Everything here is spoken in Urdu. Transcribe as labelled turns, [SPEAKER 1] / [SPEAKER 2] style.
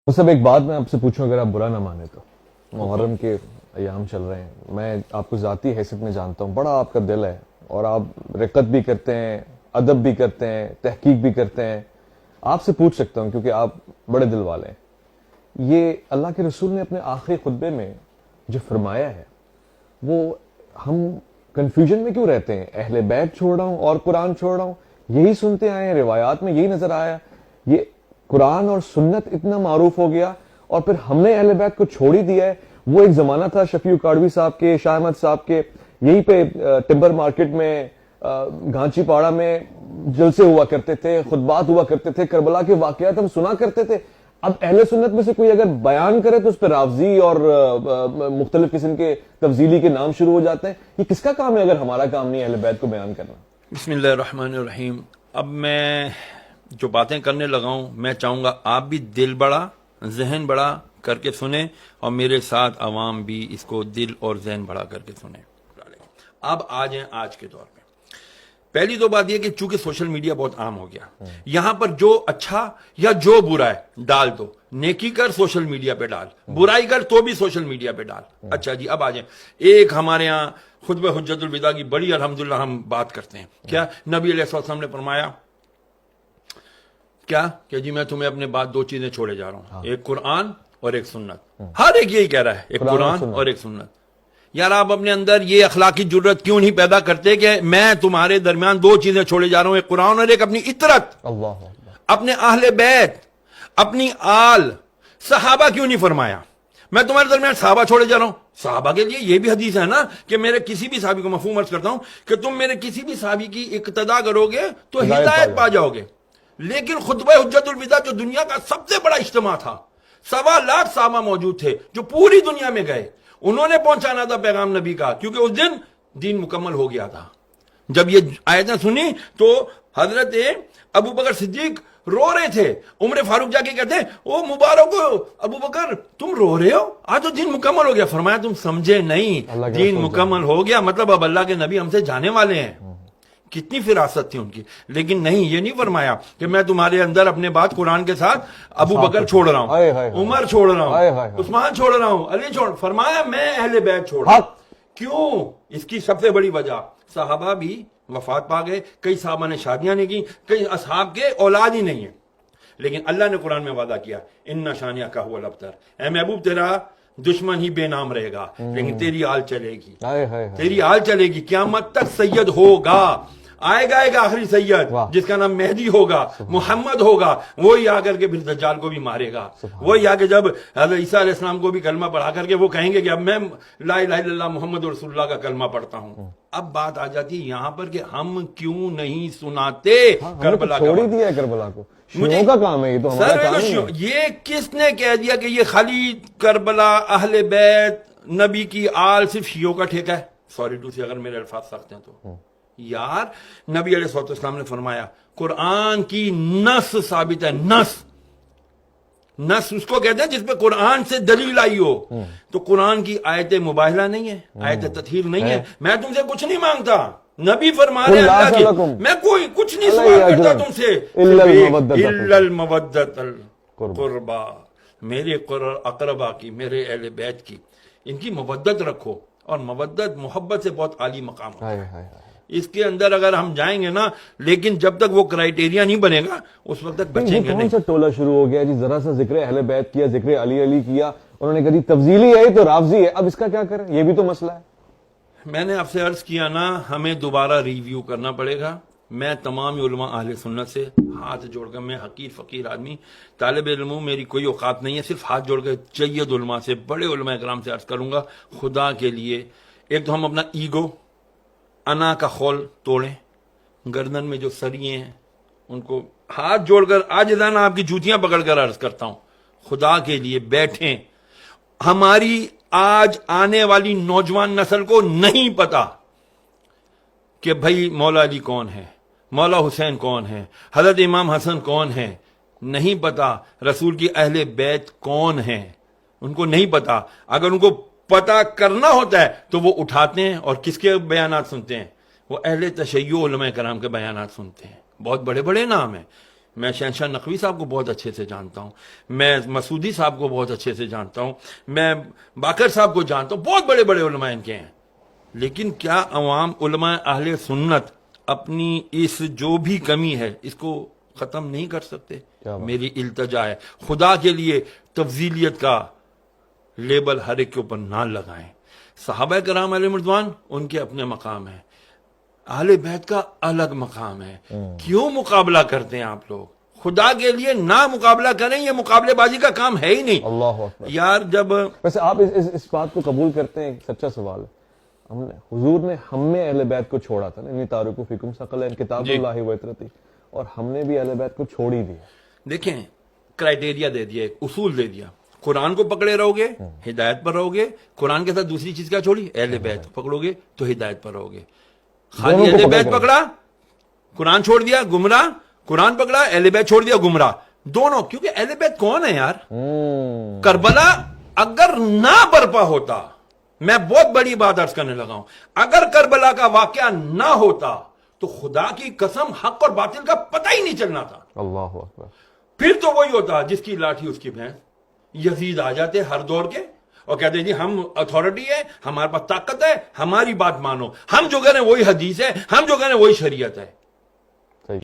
[SPEAKER 1] وہ سب ایک بات میں آپ سے پوچھوں، اگر آپ برا نہ مانے تو محرم کے ایام چل رہے ہیں، میں آپ کو ذاتی حیثیت میں جانتا ہوں، بڑا آپ کا دل ہے اور آپ رقت بھی کرتے ہیں، ادب بھی کرتے ہیں، تحقیق بھی کرتے ہیں. آپ سے پوچھ سکتا ہوں کیونکہ آپ بڑے دل والے ہیں، یہ اللہ کے رسول نے اپنے آخری خطبے میں جو فرمایا ہے وہ ہم کنفیوژن میں کیوں رہتے ہیں؟ اہل بیت چھوڑ رہا ہوں اور قرآن چھوڑ رہا ہوں، یہی سنتے آئے ہیں، روایات میں یہی نظر آیا. یہ قرآن اور سنت اتنا معروف ہو گیا اور پھر ہم نے اہل بیت کو چھوڑ ہی دیا ہے. وہ ایک زمانہ تھا شفیع کاڑوی صاحب کے، شاہ احمد صاحب کے، یہیں پہ ٹمبر مارکیٹ میں، گھانچی پاڑا میں جلسے ہوا کرتے تھے، خطبات ہوا کرتے تھے، کربلا کے واقعات ہم سنا کرتے تھے. اب اہل سنت میں سے کوئی اگر بیان کرے تو اس پہ رافضی اور مختلف قسم کے تفضیلی کے نام شروع ہو جاتے ہیں. یہ کس کا کام ہے اگر ہمارا کام نہیں اہل بیت کو بیان کرنا؟
[SPEAKER 2] بسم اللہ الرحمن الرحیم. اب میں جو باتیں کرنے لگا ہوں، میں چاہوں گا آپ بھی دل بڑا ذہن بڑا کر کے سنیں اور میرے ساتھ عوام بھی اس کو دل اور ذہن بڑا کر کے سنیں. اب آ جائیں آج کے دور میں. پہلی تو بات یہ کہ چونکہ سوشل میڈیا بہت عام ہو گیا، یہاں پر جو اچھا یا جو برا ہے ڈال دو. نیکی کر سوشل میڈیا پہ ڈال، برائی کر تو بھی سوشل میڈیا پہ ڈال. اچھا جی، اب آ جائیں. ایک ہمارے ہاں خطبہ حجت الوداع کی بڑی الحمدللہ ہم بات کرتے ہیں. کیا نبی علیہ السلام نے فرمایا کیا کہ جی میں تمہیں اپنے بعد دو چیزیں چھوڑے جا رہا ہوں، ایک قرآن اور ایک سنت. ہر ایک یہی کہہ رہا ہے، ایک قرآن اور ایک سنت. یار آپ اپنے اندر یہ اخلاقی جرت کیوں نہیں پیدا کرتے کہ میں تمہارے درمیان دو چیزیں چھوڑے جا رہا ہوں، ایک قرآن اور ایک اپنی اطرت، اپنے اہل بیت، اپنی آل. صحابہ کیوں نہیں فرمایا میں تمہارے درمیان صحابہ چھوڑے جا رہا ہوں؟ صحابہ کے لیے یہ بھی حدیث ہے نا کہ میرے کسی بھی صحابی کو، مفہوم عرض کرتا ہوں کہ تم میرے کسی بھی صحابی کی اقتدا کرو گے تو ہدایت پا جاؤ گے. لیکن خطبہ حجت الوداع جو دنیا کا سب سے بڑا اجتماع تھا، 1.25 صحابہ موجود تھے جو پوری دنیا میں گئے، انہوں نے پہنچانا تھا پیغام نبی کا، کیونکہ اس دن دین مکمل ہو گیا تھا. جب یہ آیتیں سنی تو حضرت ابو بکر صدیق رو رہے تھے. عمر فاروق جا کے کہتے ہیں او مبارک ابو بکر تم رو رہے ہو، آج تو دین مکمل ہو گیا. فرمایا تم سمجھے نہیں، دین مکمل ہو گیا مطلب اب اللہ کے نبی ہم سے جانے والے ہیں. کتنی فراست تھی ان کی. لیکن نہیں، یہ نہیں فرمایا کہ میں تمہارے اندر اپنے بات قرآن کے ساتھ ابو بکر چھوڑ رہا ہوں، عمر چھوڑ رہا ہوں، عثمان چھوڑ رہا ہوں، علی چھوڑ. فرمایا میں اہل بیت چھوڑ رہا ہوں. کیوں؟ اس کی سب سے بڑی وجہ، صحابہ بھی وفات پا گئے، کئی صحابہ نے شادیاں نہیں کی، کئی اصحاب کے اولاد ہی نہیں ہیں. لیکن اللہ نے قرآن میں وعدہ کیا ان شانیہ کا ہوا الابتر، اے محبوب تیرا دشمن ہی بے نام رہے گا لیکن تیری آل چلے گی، تیری آل چلے گی. قیامت تک سید ہوگا. آئے گا ایک آخری سید جس کا نام مہدی ہوگا، محمد ہوگا، وہی آ کر کے پھر دجال کو بھی مارے گا. وہی آ کے جب حضرت عیسیٰ علیہ السلام کو بھی کلمہ پڑھا کر کے وہ کہیں گے کہ اب میں لا الہ الا اللہ محمد رسول اللہ کا کلمہ پڑھتا ہوں. اب بات آ جاتی ہے یہاں پر کہ ہم کیوں نہیں سناتے کربلا کا.
[SPEAKER 1] چھوڑ دیا کربلا کو، شیعوں کا کام ہے یہ تو ہمارا کام نہیں ہے.
[SPEAKER 2] یہ کس نے کہہ دیا کہ یہ خالی کربلا، اہل بیت، نبی کی آل صرف شیعوں کا ٹھیکہ ہے؟ سوری ٹو سے اگر میرے الفاظ سخت ہیں تو یار نبی علیہ السلام نے فرمایا قرآن کی نص ثابت ہے. نص اس کو کہتے ہیں جس پہ قرآن سے دلیل آئی ہو. تو قرآن کی آیت مباہلہ نہیں ہے، آیت تطہیر نہیں ہے. میں تم سے کچھ نہیں مانگتا، نبی فرما رہے ہیں اللہ کی، میں کوئی کچھ نہیں سوال کرتا تم سے، الا المودۃ القربا، میرے اقربا کی، میرے اہل بیت کی، ان کی مودت رکھو. اور مودت محبت سے بہت عالی مقام ہے. اس کے اندر اگر ہم جائیں گے نا، لیکن جب تک وہ کرائیٹیریا نہیں بنے گا اس وقت تک بچیں گے نہیں.
[SPEAKER 1] کون سا ٹولہ شروع ہو گیا جی؟ ذرا سا ذکر اہل بیت کیا، ذکر علی کیا، انہوں نے کہا تفضیلی ہے تو رافضی ہے. اب اس کا کیا کریں؟ یہ بھی تو مسئلہ ہے.
[SPEAKER 2] میں نے آپ سے عرض کیا نا، ہمیں دوبارہ ریویو کرنا پڑے گا. میں تمام علماء اہل سنت سے ہاتھ جوڑ کر، میں حقیر فقیر آدمی طالب علم ہوں، میری کوئی اوقات نہیں ہے، صرف ہاتھ جوڑ کر جید علماء سے، بڑے علماء کرام سے عرض کروں گا خدا کے لیے، ایک تو ہم اپنا ایگو، انا کا خول توڑیں. گردن میں جو سریے ہیں ان کو ہاتھ جوڑ کر عاجزانہ آپ کی جوتیاں پکڑ کر عرض کرتا ہوں، خدا کے لیے بیٹھیں. ہماری آج آنے والی نوجوان نسل کو نہیں پتا کہ بھائی مولا علی کون ہے، مولا حسین کون ہے، حضرت امام حسن کون ہے، نہیں پتا. رسول کی اہل بیت کون ہیں ان کو نہیں پتا. اگر ان کو پتا کرنا ہوتا ہے تو وہ اٹھاتے ہیں اور کس کے بیانات سنتے ہیں؟ وہ اہل تشیع علماء کرام کے بیانات سنتے ہیں. بہت بڑے بڑے نام ہیں، میں شہنشاہ نقوی صاحب کو بہت اچھے سے جانتا ہوں, میں مسعودی صاحب کو بہت اچھے سے جانتا ہوں, میں باقر صاحب کو جانتا ہوں, بہت بڑے بڑے علماء ان کے ہیں. لیکن کیا عوام علماء اہل سنت اپنی اس جو بھی کمی ہے اس کو ختم نہیں کر سکتے؟ میری التجا ہے, خدا کے لیے تفضیلیت کا لیبل ہر ایک کے اوپر نہ لگائیں. صحابہ کرام علیہ رضوان ان کے اپنے مقام ہیں, اہل بیت کا الگ مقام ہے. کیوں مقابلہ کرتے ہیں آپ لوگ؟ خدا کے لیے نہ مقابلہ کریں, یہ مقابلے بازی کا کام ہے ہی نہیں.
[SPEAKER 1] اللہ اکبر.
[SPEAKER 2] یار جب
[SPEAKER 1] ویسے آپ اس بات کو قبول کرتے ہیں, ایک سچا سوال ہے, حضور نے ہم میں اہل بیت کو چھوڑا تھا نا, انی تارکو فیکم ثقلین کتاب اللہ و اطرتی, اور ہم نے بھی اہل بیت کو چھوڑ ہی دیا.
[SPEAKER 2] دیکھیں کرائٹیریا دے دیا, ایک اصول دے دیا, قرآن کو پکڑے رہو گے ہدایت پر رہو گے, قرآن کے ساتھ دوسری چیز کیا چھوڑی؟ اہل بیت کو پکڑو گے تو ہدایت پر رہو گے. خالی اہل بیت پکڑا, قرآن چھوڑ دیا گمراہ, قرآن پکڑا اہل بیت چھوڑ دیا گمراہ, دونوں. کیونکہ اہل بیت کون ہے یار؟ کربلا اگر نہ برپا ہوتا, میں بہت بڑی بات عرض کرنے لگا ہوں, اگر کربلا کا واقعہ نہ ہوتا تو خدا کی قسم حق اور باطل کا پتہ ہی نہیں چلنا تھا.
[SPEAKER 1] اللہ اکبر.
[SPEAKER 2] پھر تو وہی ہوتا جس کی لاٹھی اس کی بھینس. یزید آ جاتے ہر دور کے اور کہتے جی ہم اتھارٹی ہے, ہمارے پاس طاقت ہے, ہماری بات مانو, ہم جو کریں وہی حدیث ہے, ہم جو کریں وہی شریعت ہے.